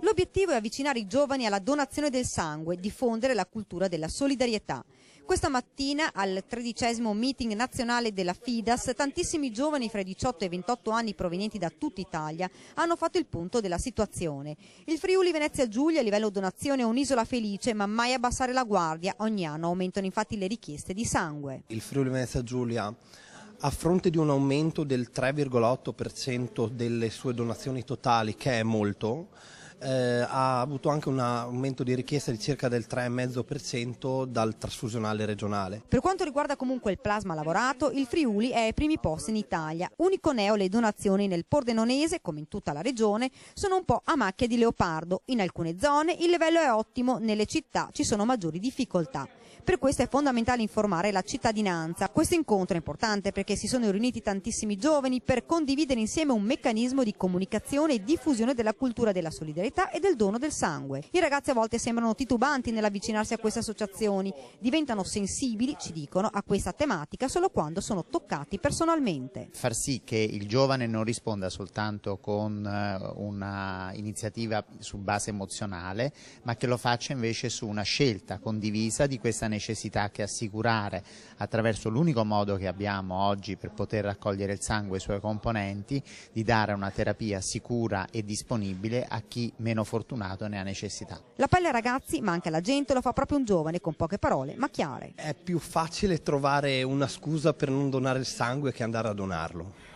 L'obiettivo è avvicinare i giovani alla donazione del sangue, diffondere la cultura della solidarietà. Questa mattina al 13° meeting nazionale della Fidas, tantissimi giovani fra i 18 e i 28 anni provenienti da tutta Italia hanno fatto il punto della situazione. Il Friuli Venezia Giulia a livello donazione è un'isola felice, ma mai abbassare la guardia. Ogni anno aumentano infatti le richieste di sangue. Il Friuli Venezia Giulia, a fronte di un aumento del 3,8% delle sue donazioni totali, che è molto, ha avuto anche un aumento di richiesta di circa del 3,5% dal trasfusionale regionale. Per quanto riguarda comunque il plasma lavorato, il Friuli è ai primi posti in Italia. Unico neo le donazioni nel Pordenonese, come in tutta la regione, sono un po' a macchia di leopardo. In alcune zone il livello è ottimo, nelle città ci sono maggiori difficoltà. Per questo è fondamentale informare la cittadinanza. Questo incontro è importante perché si sono riuniti tantissimi giovani per condividere insieme un meccanismo di comunicazione e diffusione della cultura della solidarietà e del dono del sangue. I ragazzi a volte sembrano titubanti nell'avvicinarsi a queste associazioni, diventano sensibili, ci dicono, a questa tematica solo quando sono toccati personalmente. Far sì che il giovane non risponda soltanto con una iniziativa su base emozionale, ma che lo faccia invece su una scelta condivisa di questa necessità che assicurare attraverso l'unico modo che abbiamo oggi per poter raccogliere il sangue e i suoi componenti, di dare una terapia sicura e disponibile a chi meno fortunato ne ha necessità. L'appello ai ragazzi, ma anche alla gente, lo fa proprio un giovane con poche parole ma chiare. È più facile trovare una scusa per non donare il sangue che andare a donarlo.